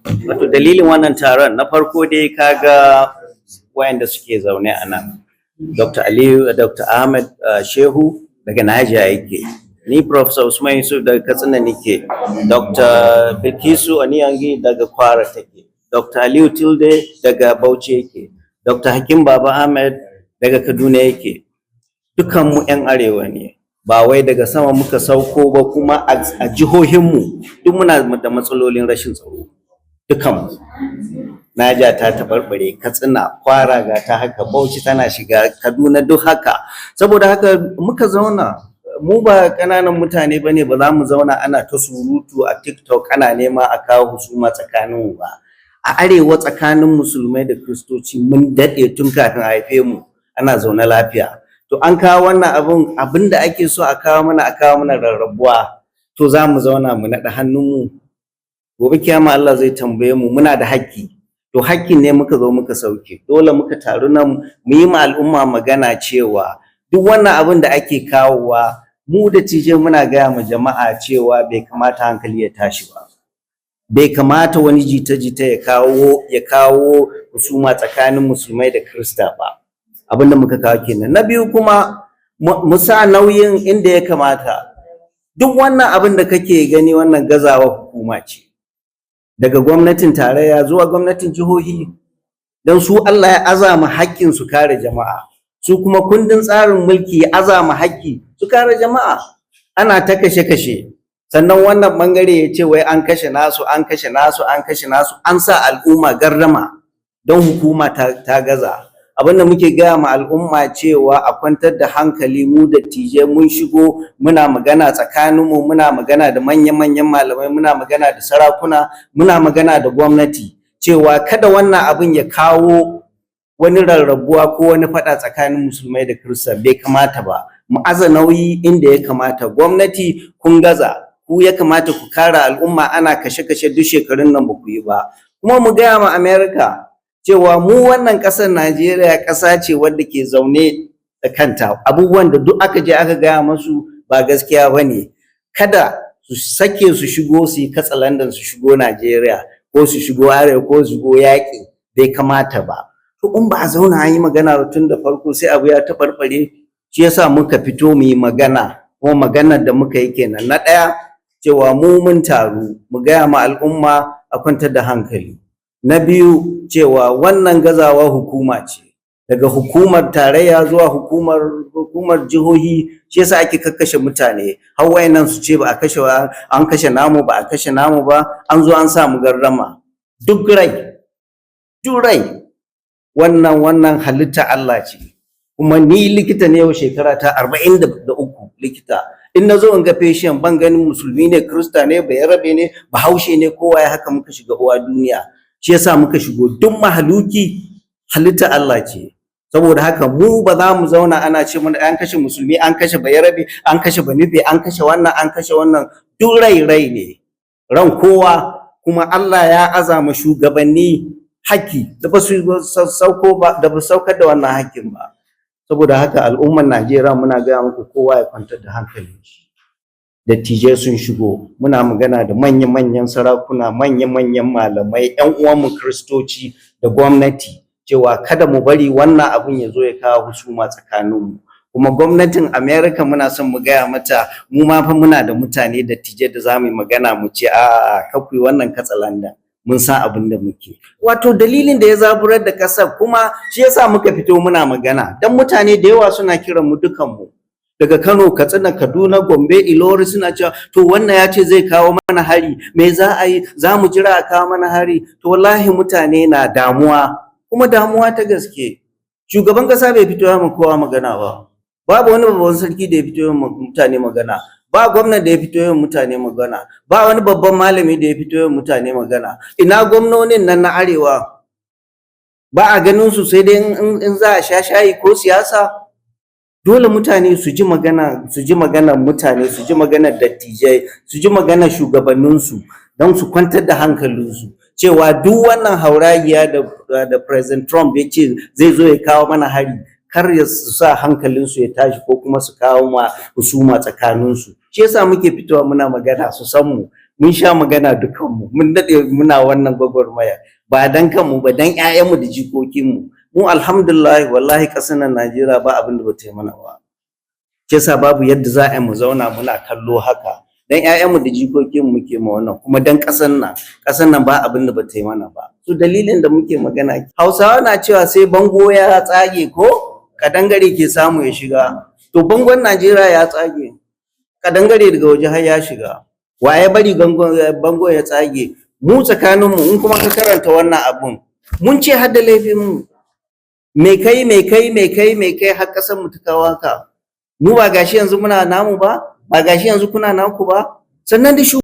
Wato dalilin wannan taron na farko dai kaga wayanda suke zaune a nan. Dr. Aliyu, Dr. Ahmed Shehu daga Niger yake. Ni Farfesa Usman Yusuf daga Katsina nake. Dr. Bilkisu Aniyangi daga Kwara take. Dr. Aliyu Tilde daga Bauchi yake. Dr. Hakim Baba Ahmed daga Kaduna yake. Dukanmu 'yan arewa ne. Ba wai daga sama muka sauko ba, kuma a jihohinmu duk muna da matsalolin rashin tsaro. Dukanmu. Niger ta tabarbare, Katsina, Kwara ga ta haka, Bauchi tana shiga, Kaduna duk haka. Saboda haka muka zauna, mu ba ƙananan mutane bane, ba za mu zauna ana ta surutu a TikTok ana nema a kawo husuma tsakaninmu ba. A arewa tsakanin musulmai da kristoci mun daɗe tun kafin a haife mu ana zaune lafiya. To an kawo wannan abin da ake so a kawo mana rarrabuwa. To za mu zauna mu naɗa hannunmu. Gobe kiyama Allah zai tambaye mu, muna da haƙƙi. To haƙƙin ne muka zo muka sauke. Dole muka taru nan mu yi ma al'umma magana cewa duk wannan abin da ake kawowa, mu da tije muna gaya ma jama'a cewa bai kamata hankali ya tashi ba. Bai kamata wani jita-jita ya kawo husuma tsakanin musulmai da Kirista ba. Abin da muka kawo kenan. Na biyu kuma mu sa nauyin inda ya kamata. Duk wannan abin da kake gani, wannan gazawa hukuma ce. Daga gwamnatin tarayya zuwa gwamnatin jihohi, don su Allah ya azama haƙƙin su kare jama'a, su kuma kundin tsarin mulki ya azama haƙƙi su kare jama'a. Ana ta kashe-kashe, sannan wannan bangare ya ce wai an kashe nasu, an sa al'umma gardama don hukuma ta gaza. Abin da muke gaya ma al'umma cewa a kwantar da hankali, mu da tije mun shigo muna magana tsakaninmu, muna magana da manya-manyan malamai, muna magana da sarakuna, muna magana da gwamnati cewa kada wannan abin ya kawo wani rarrabuwa ko wani faɗa tsakanin musulmai da kirista. Bai kamata ba. Mu aza nauyi inda ya kamata. Gwamnati kun gaza, ku ya kamata ku kare al'umma, ana kashe-kashe duk shekarun nan ba ku yi ba. Kuma mu gaya ma America cewa mu wannan ƙasar Najeriya ƙasa ce wadda ke zaune da kanta. Abubuwan da duk aka je aka gaya masu ba gaskiya ba ne. Kada su sake su shigo su yi katsalandan, su shigo Najeriya ko su shigo arewa ko su shigo yaƙi. Bai kamata ba. To in ba a zauna an yi magana tun da farko, sai abu ya taɓarɓare. Shi yasa muka fito mu yi magana, kuma maganar da muka yi kenan. Na ɗaya, cewa mu mun taru mu gaya ma al'umma a kwantar da hankali. Na biyu, cewa wannan gazawa hukuma ce, daga hukumar tarayya zuwa hukumar jihohi. Shi yasa ake kakkashe mutane. Har wayannan su ce ba a kashe, an kashe namu, ba a kashe namu ba, an zo an samu gardama. Duk rai wannan halitta Allah ce. Kuma ni likita ne, yau shekara ta 43 likita. In na zo in ga patient, ban ganin musulmi ne, Kirista ne, bayarabe ne, bahaushe ne, kowa ya haka muka shiga uwa duniya. Shi yasa muka shigo. Duk mahaluki halitta Allah ce. Saboda haka mu ba za mu zauna ana ce mana an kashe musulmi, an kashe bayarabe, an kashe banife, an kashe wannan. Duk rai ne, ran kowa. Kuma Allah ya azama shugabanni haƙƙi da ba su saukar da wannan haƙƙin ba. Saboda haka al'ummar Najeriya muna gaya muku, kowa ya kwantar da hankalin shi. Dattijai sun shigo, muna magana da manya-manyan sarakuna, manya-manyan malamai, 'yan uwanmu Kiristoci da gwamnati, cewa kada mu bari wannan abun ya zo ya kawo husuma tsakaninmu. Kuma gwamnatin America muna son mu gaya mata, mu ma fa muna da mutane dattijai da za mu yi magana mu ce a'a kaku yi wannan katsalanda, mun san abin da muke. Wato dalilin da ya zaburar da ƙasar, kuma shi yasa muka fito muna magana, dan mutane da yawa suna kiran mu dukanmu daga Kano, Katsina, Kaduna, Gombe, Ilori, suna cewa to wannan ya ce zai kawo mana hari, me za a yi? Za mu jira a kawo mana hari? To wallahi mutane na damuwa, kuma damuwa ta gaske. Shugaban ƙasa bai fito ya kowa magana ba. Babu wani babban sarki da ya fito ya mutane magana. Ba gwamna da ya fito ya mutane magana. Ba wani babban malami da ya fito ya mutane magana. Ina gwamnonin nan na arewa? Ba a ganin su, sai dai in za a sha shayi ko siyasa. Dole mutane su ji magana, mutane su ji maganar dattijai, su ji maganar shugabanninsu, don su kwantar da hankalinsu cewa duk wannan hauragiya da President Trump ya ce zai zo ya kawo mana hari, kar ya sa hankalinsu ya tashi ko kuma su kawo ma husuma tsakaninsu. Shi yasa muke fitowa muna magana, su san mu mun sha magana dukanmu, mun daɗe muna wannan gwagwarmaya, ba dan kanmu ba dan ƴaƴanmu da jikokinmu. Mu alhamdulillah wallahi ƙasar nan Najeriya ba abin da ba ta yi mana ba. Kisa babu yadda za a yi mu zauna muna kallo haka. Dan ƴaƴanmu da jikokinmu muke ma wannan, kuma dan ƙasar nan ba abin da ba ta yi mana ba. So dalilin da muke magana, Hausawa na cewa sai bango ya tsage ko kadangare ke samu ya shiga. To bangon Najeriya ya tsage, kadangare daga waje har ya shiga. Wa ya bari bango ya tsage? Mu tsakaninmu, in kuma ka karanta wannan abun, mun ce har da laifinmu. Me kai har ƙasar mu ta kawo haka. Mu ba gashi yanzu muna namu ba gashi yanzu kuna naku ba. Sannan da